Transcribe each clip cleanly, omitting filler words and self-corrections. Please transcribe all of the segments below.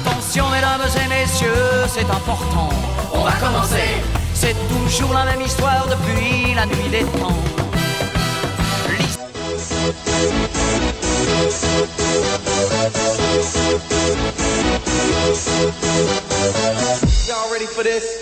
Attention mesdames et messieurs, c'est important. On va commencer. C'est toujours la même histoire depuis la nuit des temps. Y'all ready for this?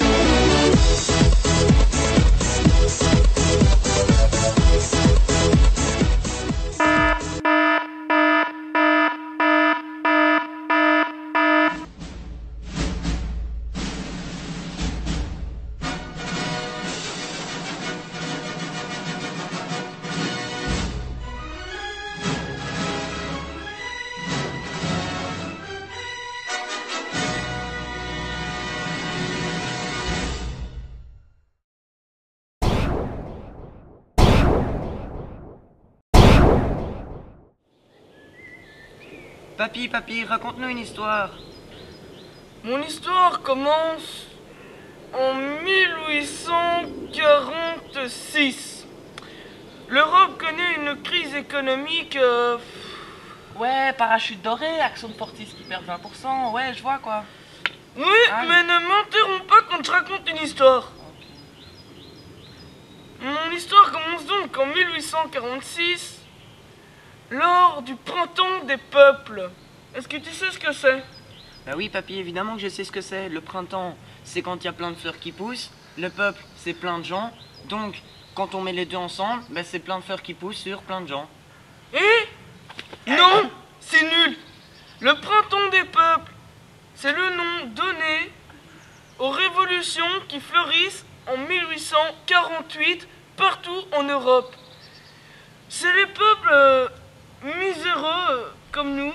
Papy, raconte-nous une histoire. Mon histoire commence en 1846. L'Europe connaît une crise économique. Ouais, parachute doré, Axon Fortis qui perd 20%, ouais, je vois quoi. Oui, mais ne m'interromps pas quand je raconte une histoire. Mon histoire commence donc en 1846. Lors du printemps des peuples. Est-ce que tu sais ce que c'est? Bah oui, papy, évidemment que je sais ce que c'est. Le printemps, c'est quand il y a plein de fleurs qui poussent. Le peuple, c'est plein de gens. Donc, quand on met les deux ensemble, bah, c'est plein de fleurs qui poussent sur plein de gens. Non, c'est nul. Le printemps des peuples, c'est le nom donné aux révolutions qui fleurissent en 1848 partout en Europe. C'est les peuples miséreux comme nous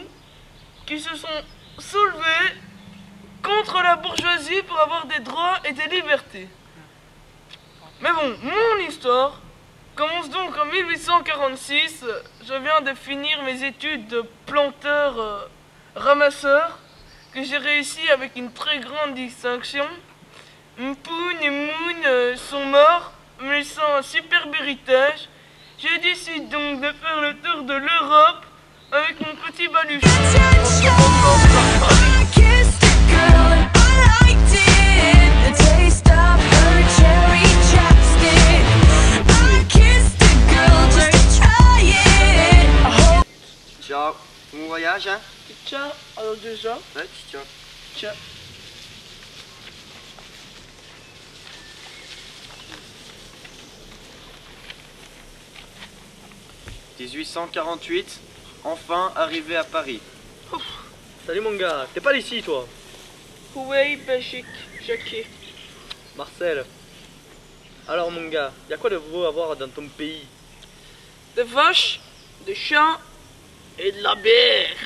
qui se sont soulevés contre la bourgeoisie pour avoir des droits et des libertés. Mais bon, mon histoire commence donc en 1846. Je viens de finir mes études de planteur-ramasseur que j'ai réussi avec une très grande distinction. Mpoun et Moon sont morts, me laissant un superbe héritage. Je décide donc de faire le tour de l'Europe avec mon petit baluchon. Ciao, bon voyage, hein? Ciao, alors déjà. Ouais, ciao. Ciao. « 1848, enfin arrivé à Paris. » Salut mon gars, t'es pas d'ici toi? Oui, Belgique, Jackie. Marcel. Alors mon gars, y'a quoi de beau à voir dans ton pays? Des vaches, des chiens et de la bière.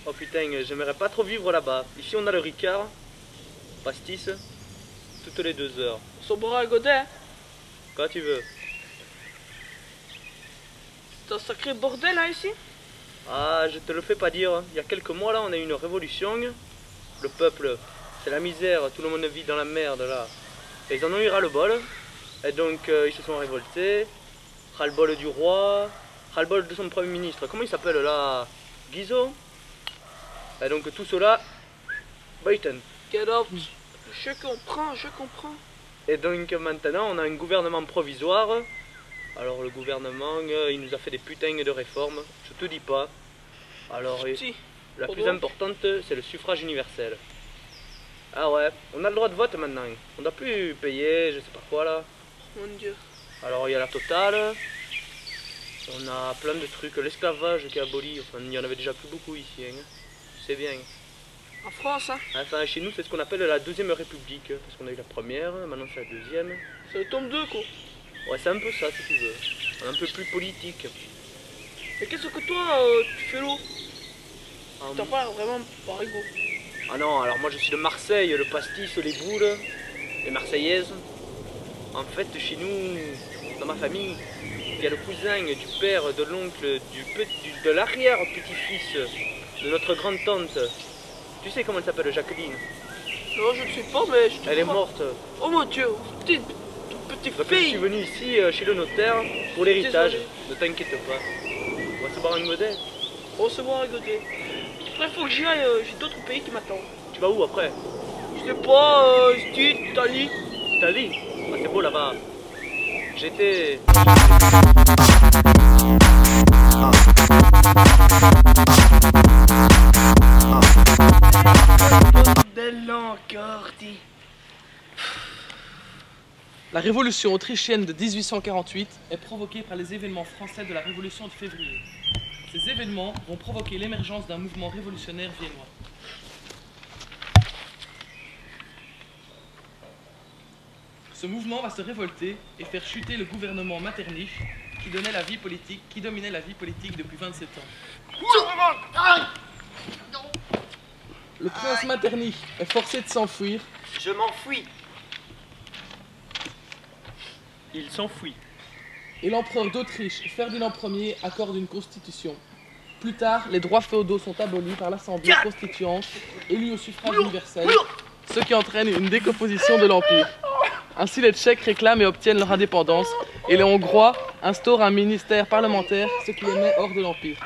Oh putain, j'aimerais pas trop vivre là-bas. Ici on a le Ricard, pastis, toutes les 2 heures. Son bras à godet. Quand tu veux. C'est un sacré bordel là ici. Ah, je te le fais pas dire. Il y a quelques mois là, on a eu une révolution. Le peuple, c'est la misère, tout le monde vit dans la merde là. Et ils en ont eu ras-le-bol. Et donc ils se sont révoltés. Ras-le-bol du roi, ras-le-bol de son premier ministre. Comment il s'appelle là? Guizot. Et donc tout cela, Biden. Get out. Je comprends. Et donc maintenant on a un gouvernement provisoire. Alors le gouvernement, il nous a fait des putains de réformes, je te dis pas. Alors la plus importante, c'est le suffrage universel. Ah ouais, on a le droit de vote maintenant. On doit plus payer, je sais pas quoi là. Mon Dieu. Alors il y a la totale. On a plein de trucs, l'esclavage qui est aboli. Enfin, il y en avait déjà plus beaucoup ici, hein. C'est bien. En France, hein. Enfin, chez nous, c'est ce qu'on appelle la deuxième république. Parce qu'on a eu la première, maintenant c'est la deuxième. C'est le tome 2 quoi. Ouais, c'est un peu ça si tu veux. Un peu plus politique. Et qu'est-ce que toi, tu fais là? T'as pas vraiment pas rigolo. Ah non, alors moi je suis de Marseille, le pastis, les boules, les Marseillaises. En fait, chez nous, dans ma famille, il y a le cousin du père, de l'oncle, de l'arrière-petit-fils de notre grande-tante. Tu sais comment elle s'appelle, Jacqueline? Non, je ne sais pas, mais je te Elle est crois. morte. Oh mon Dieu, petite Donc je suis fille. venu ici chez le notaire pour l'héritage. Ne t'inquiète pas. On va se boire un godet. On se voit à côté. Après, faut que j'y aille, j'ai d'autres pays qui m'attendent. Tu vas où après? Je sais pas, Italie. Italie? Ah, c'est beau là-bas. J'étais... La révolution autrichienne de 1848 est provoquée par les événements français de la révolution de février. Ces événements vont provoquer l'émergence d'un mouvement révolutionnaire viennois. Ce mouvement va se révolter et faire chuter le gouvernement Metternich qui dominait la vie politique depuis 27 ans. Le prince Metternich est forcé de s'enfuir. Je m'enfuis. Il s'enfuit. Et l'empereur d'Autriche, Ferdinand Ier, accorde une constitution. Plus tard, les droits féodaux sont abolis par l'Assemblée constituante, élue au suffrage universel, ce qui entraîne une décomposition de l'Empire. Ainsi, les Tchèques réclament et obtiennent leur indépendance, et les Hongrois instaurent un ministère parlementaire, ce qui les met hors de l'Empire.